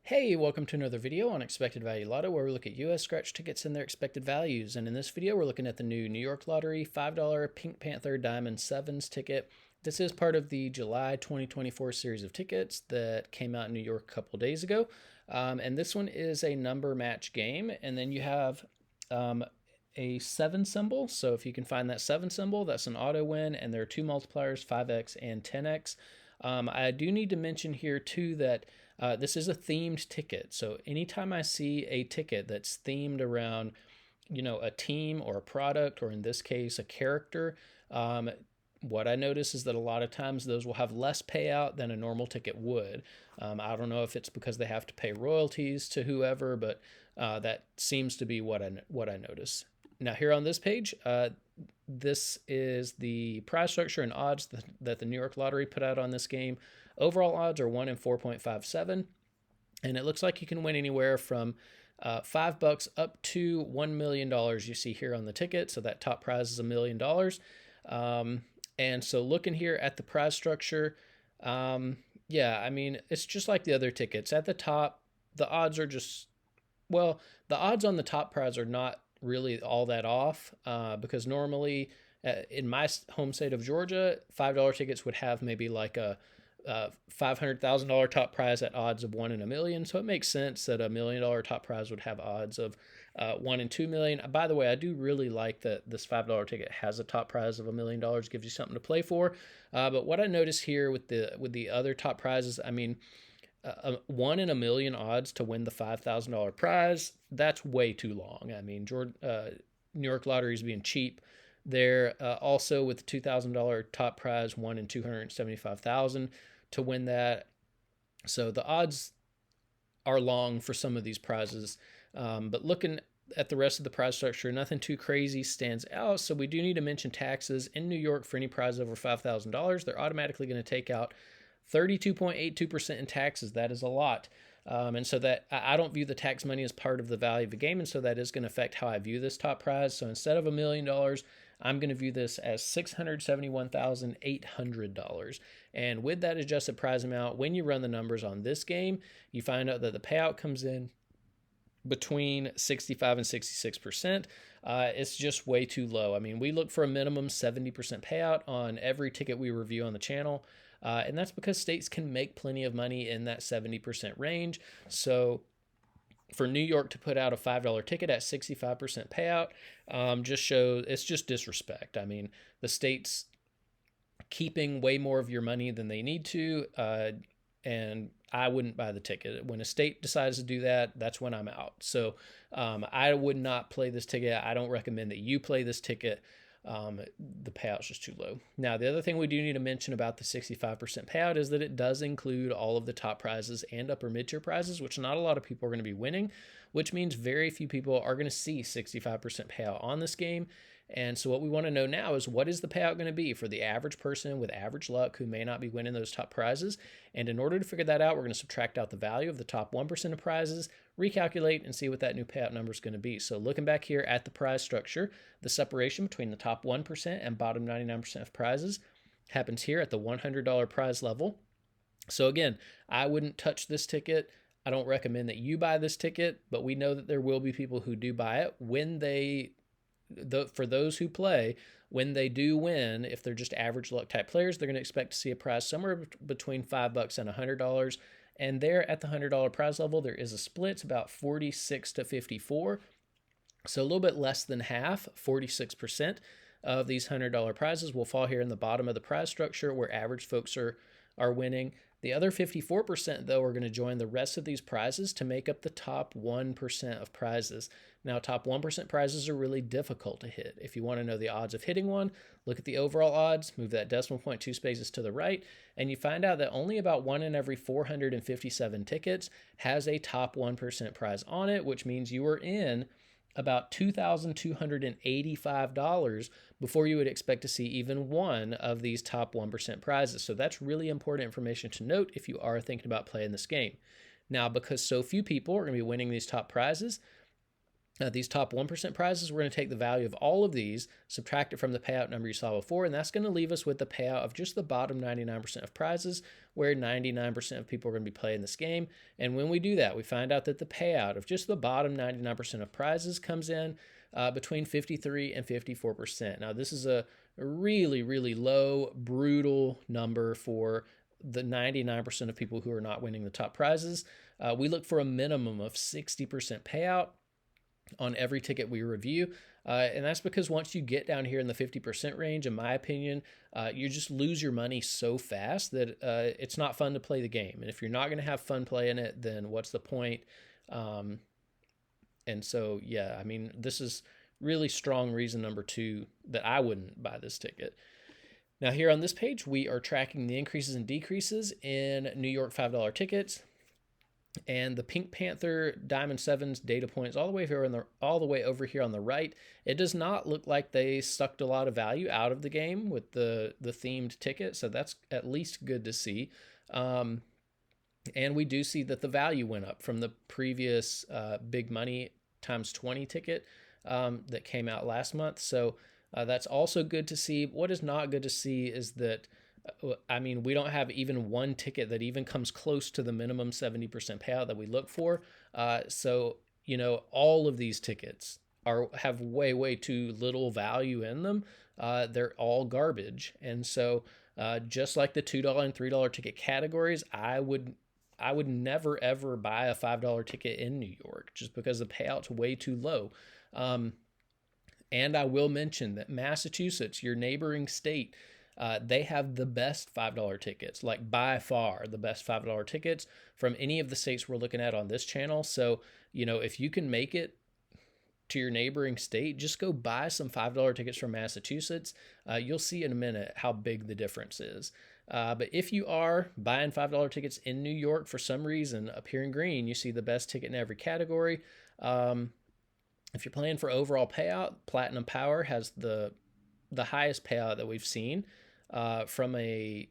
Hey, welcome to another video on Expected Value Lotto, where we look at US scratch tickets and their expected values. And in this video, we're looking at the new New York Lottery $5 Pink Panther Diamond Sevens ticket. This is part of the July 2024 series of tickets that came out in New York a couple days ago. And this one is a number match game. And then you have a 7 symbol. So if you can find that 7 symbol, that's an auto win. And there are two multipliers, 5x and 10x. I do need to mention here too that this is a themed ticket. So anytime I see a ticket that's themed around, a team or a product, or in this case, a character, what I notice is that a lot of times those will have less payout than a normal ticket would. I don't know if it's because they have to pay royalties to whoever, but that seems to be what I notice. Now here on this page, this is the prize structure and odds that the New York Lottery put out on this game. Overall odds are 1 in 4.57, and it looks like you can win anywhere from $5 up to $1 million. You see here on the ticket, so that top prize is $1 million. And so looking here at the prize structure, yeah, I mean, it's just like the other tickets. At the top, the odds are the odds on the top prize are not really all that off, because normally in my home state of Georgia, $5 tickets would have maybe like a $500,000 top prize at odds of 1 in a million. So it makes sense that $1 million top prize would have odds of 1 in 2 million. By the way, I do really like that this $5 ticket has a top prize of $1 million, gives you something to play for. But what I notice here with the other top prizes, I mean, 1 in a million odds to win the $5,000 prize, that's way too long. I mean, New York Lottery is being cheap. They're also with the $2,000 top prize, 1 in 275,000 to win that. So the odds are long for some of these prizes. But looking at the rest of the prize structure, nothing too crazy stands out. So we do need to mention taxes. In New York, for any prize over $5,000, they're automatically going to take out 32.82% in taxes. That is a lot. And so that I don't view the tax money as part of the value of the game. And so that is going to affect how I view this top prize. So instead of $1 million, I'm going to view this as $671,800. And with that adjusted prize amount, when you run the numbers on this game, you find out that the payout comes in between 65 and 66%. It's just way too low. I mean, we look for a minimum 70% payout on every ticket we review on the channel. And that's because states can make plenty of money in that 70% range. So for New York to put out a $5 ticket at 65% payout just shows it's just disrespect. I mean, the state's keeping way more of your money than they need to, and I wouldn't buy the ticket. When a state decides to do that, that's when I'm out. So I would not play this ticket. I don't recommend that you play this ticket. The payout's just too low. Now, the other thing we do need to mention about the 65% payout is that it does include all of the top prizes and upper mid-tier prizes, which not a lot of people are going to be winning, which means very few people are going to see 65% payout on this game. And so what we want to know now is, what is the payout going to be for the average person with average luck who may not be winning those top prizes? And in order to figure that out, we're going to subtract out the value of the top 1% of prizes, recalculate, and see what that new payout number is going to be. So looking back here at the prize structure, the separation between the top 1% and bottom 99% of prizes happens here at the $100 prize level. So again, I wouldn't touch this ticket. I don't recommend that you buy this ticket, but we know that there will be people who do buy it. For those who play, when they do win, if they're just average luck type players, they're going to expect to see a prize somewhere between $5 and $100. And there at the $100 prize level, there is a split. It's about 46 to 54. So a little bit less than half, 46% of these $100 prizes will fall here in the bottom of the prize structure where average folks are winning. The other 54%, though, are going to join the rest of these prizes to make up the top 1% of prizes. Now, top 1% prizes are really difficult to hit. If you want to know the odds of hitting one, look at the overall odds, move that decimal point 2 spaces to the right, and you find out that only about 1 in every 457 tickets has a top 1% prize on it, which means you are in about $2,285 before you would expect to see even one of these top 1% prizes. So that's really important information to note if you are thinking about playing this game. Now, because so few people are going to be winning these top prizes, These top 1% prizes, we're going to take the value of all of these, subtract it from the payout number you saw before, and that's going to leave us with the payout of just the bottom 99% of prizes, where 99% of people are going to be playing this game. And when we do that, we find out that the payout of just the bottom 99% of prizes comes in between 53 and 54%. Now, this is a really, really low, brutal number for the 99% of people who are not winning the top prizes. We look for a minimum of 60% payout on every ticket we review. And that's because once you get down here in the 50% range, in my opinion, you just lose your money so fast that it's not fun to play the game. And if you're not going to have fun playing it, then what's the point? And so, yeah, I mean, this is really strong reason number 2 that I wouldn't buy this ticket. Now, here on this page, we are tracking the increases and decreases in New York $5 tickets. And the Pink Panther Diamond 7s data points all the way over here on the right. It does not look like they sucked a lot of value out of the game with the themed ticket, so that's at least good to see. And we do see that the value went up from the previous big money times 20 ticket that came out last month. So that's also good to see. What is not good to see is that I mean, we don't have even one ticket that even comes close to the minimum 70% payout that we look for. So, you know, all of these tickets have way too little value in them. They're all garbage. And so just like the $2 and $3 ticket categories, I would never, ever buy a $5 ticket in New York just because the payout's way too low. And I will mention that Massachusetts, your neighboring state, they have the best $5 tickets, like by far the best $5 tickets from any of the states we're looking at on this channel. So, you know, if you can make it to your neighboring state, just go buy some $5 tickets from Massachusetts. You'll see in a minute how big the difference is. But if you are buying $5 tickets in New York for some reason, up here in green, you see the best ticket in every category. If you're playing for overall payout, Platinum Power has the highest payout that we've seen from a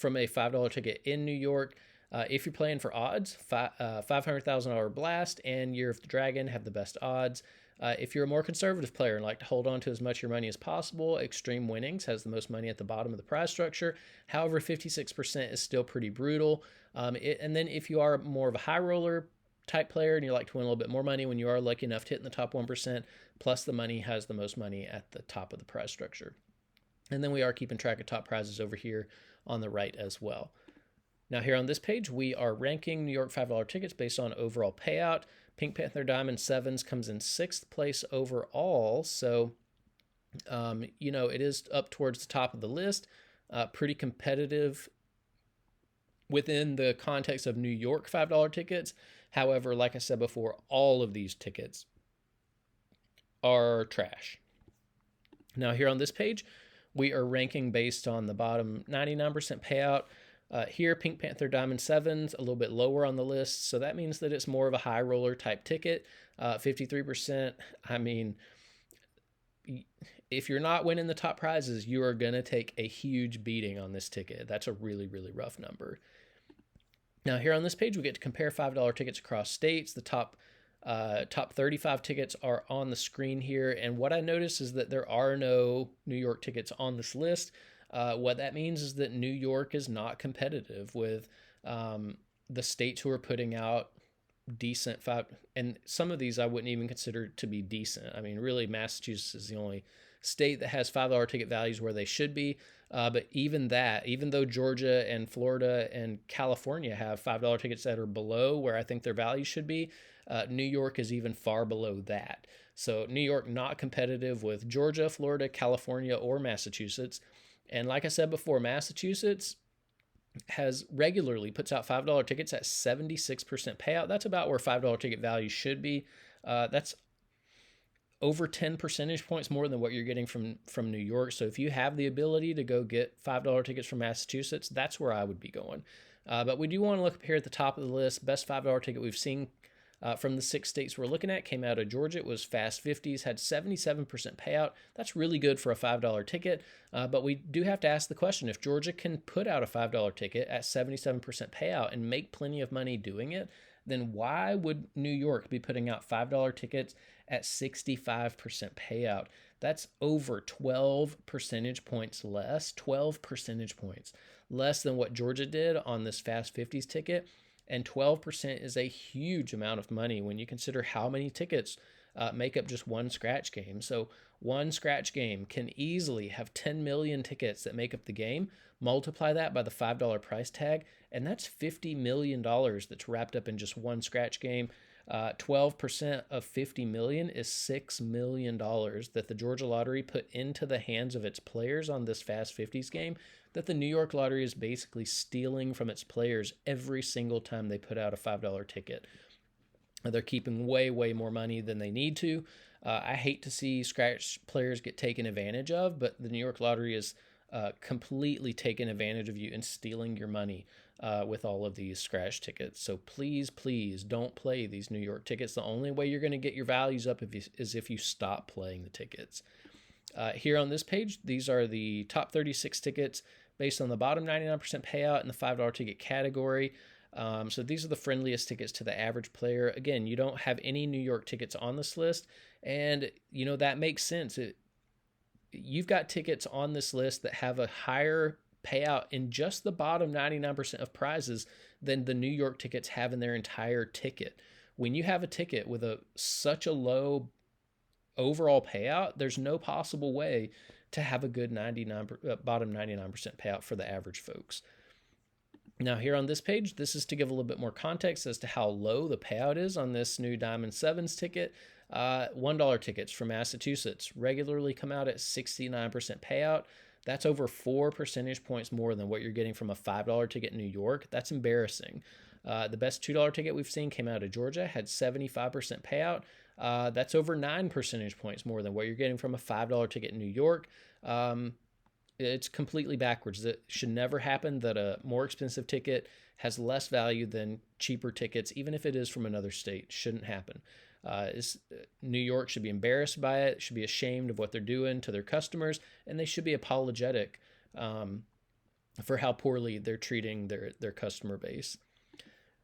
$5 ticket in New York. If you're playing for odds, $500,000 Blast and Year of the Dragon have the best odds. If you're a more conservative player and like to hold on to as much of your money as possible, Extreme Winnings has the most money at the bottom of the prize structure. However, 56% is still pretty brutal. And then if you are more of a high roller type player and you like to win a little bit more money when you are lucky enough to hit in the top 1%, Plus the Money has the most money at the top of the prize structure. And then we are keeping track of top prizes over here on the right as well. Now here on this page, we are ranking New York $5 tickets based on overall payout. Pink Panther Diamond 7s comes in 6th place overall. So, you know, it is up towards the top of the list. Pretty competitive within the context of New York $5 tickets. However, like I said before, all of these tickets are trash. Now here on this page, we are ranking based on the bottom 99% payout. Here, Pink Panther Diamond 7's a little bit lower on the list, so that means that it's more of a high roller type ticket. 53%, I mean, if you're not winning the top prizes, you are going to take a huge beating on this ticket. That's a really, really rough number. Now here on this page, we get to compare $5 tickets across states. The top 35 tickets are on the screen here. And what I notice is that there are no New York tickets on this list. What that means is that New York is not competitive with the states who are putting out decent and some of these I wouldn't even consider to be decent. I mean, really, Massachusetts is the only state that has $5 ticket values where they should be. But even though Georgia and Florida and California have $5 tickets that are below where I think their values should be, New York is even far below that. So New York not competitive with Georgia, Florida, California, or Massachusetts. And like I said before, Massachusetts has regularly puts out $5 tickets at 76% payout. That's about where $5 ticket value should be. That's over 10 percentage points more than what you're getting from New York. So if you have the ability to go get $5 tickets from Massachusetts, that's where I would be going. But we do want to look up here at the top of the list. Best $5 ticket we've seen from the 6 states we're looking at came out of Georgia. It was Fast 50s, had 77% payout. That's really good for a $5 ticket. But we do have to ask the question, if Georgia can put out a $5 ticket at 77% payout and make plenty of money doing it, then why would New York be putting out $5 tickets at 65% payout? That's over 12 percentage points less, 12 percentage points less than what Georgia did on this Fast 50s ticket. And 12% is a huge amount of money when you consider how many tickets make up just one scratch game. So one scratch game can easily have 10 million tickets that make up the game. Multiply that by the $5 price tag, and that's $50 million that's wrapped up in just one scratch game. 12% of 50 million is $6 million that the Georgia Lottery put into the hands of its players on this Fast 50s game, that the New York Lottery is basically stealing from its players every single time they put out a $5 ticket. They're keeping way, way more money than they need to. I hate to see scratch players get taken advantage of, but the New York Lottery is completely taking advantage of you and stealing your money with all of these scratch tickets. So please, please don't play these New York tickets. The only way you're going to get your values up is if you stop playing the tickets. Here on this page, these are the top 36 tickets based on the bottom 99% payout in the $5 ticket category. So these are the friendliest tickets to the average player. Again, you don't have any New York tickets on this list, and that makes sense. You've got tickets on this list that have a higher payout in just the bottom 99% of prizes than the New York tickets have in their entire ticket. When you have a ticket with such a low overall payout, there's no possible way to have a good bottom 99% payout for the average folks. Now here on this page, this is to give a little bit more context as to how low the payout is on this new Diamond 7s ticket. $1 tickets from Massachusetts regularly come out at 69% payout. That's over 4 percentage points more than what you're getting from a $5 ticket in New York. That's embarrassing. The best $2 ticket we've seen came out of Georgia, had 75% payout. That's over 9 percentage points more than what you're getting from a $5 ticket in New York. It's completely backwards. It should never happen that a more expensive ticket has less value than cheaper tickets, even if it is from another state. It shouldn't happen. New York should be embarrassed by it, should be ashamed of what they're doing to their customers, and they should be apologetic for how poorly they're treating their customer base.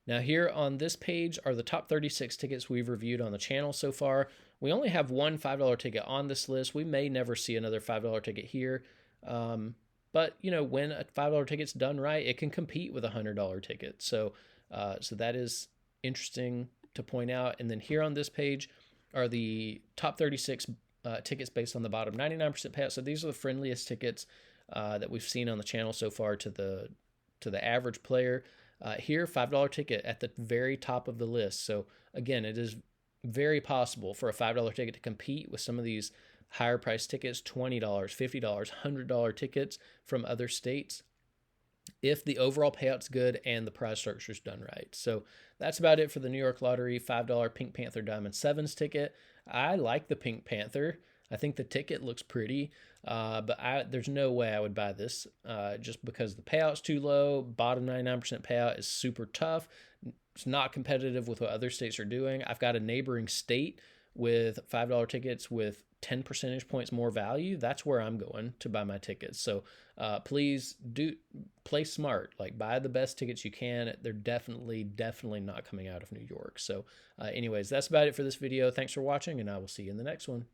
Now here on this page are the top 36 tickets we've reviewed on the channel so far. We only have one $5 ticket on this list. We may never see another $5 ticket here. But when a $5 ticket's done right, it can compete with a $100 ticket. So that is interesting to point out. And then here on this page are the top 36 tickets based on the bottom 99% payout. So these are the friendliest tickets that we've seen on the channel so far to the average player. Here, $5 ticket at the very top of the list. So again, it is very possible for a $5 ticket to compete with some of these higher price tickets, $20, $50, $100 tickets from other states, if the overall payout's good and the prize structure's done right. So that's about it for the New York Lottery $5 Pink Panther Diamond 7s ticket. I like the Pink Panther. I think the ticket looks pretty, but there's no way I would buy this just because the payout's too low. Bottom 99% payout is super tough. It's not competitive with what other states are doing. I've got a neighboring state with $5 tickets with 10 percentage points more value. That's where I'm going to buy my tickets. So please do play smart, like buy the best tickets you can. They're definitely not coming out of New York. So anyways, that's about it for this video. Thanks for watching, and I will see you in the next one.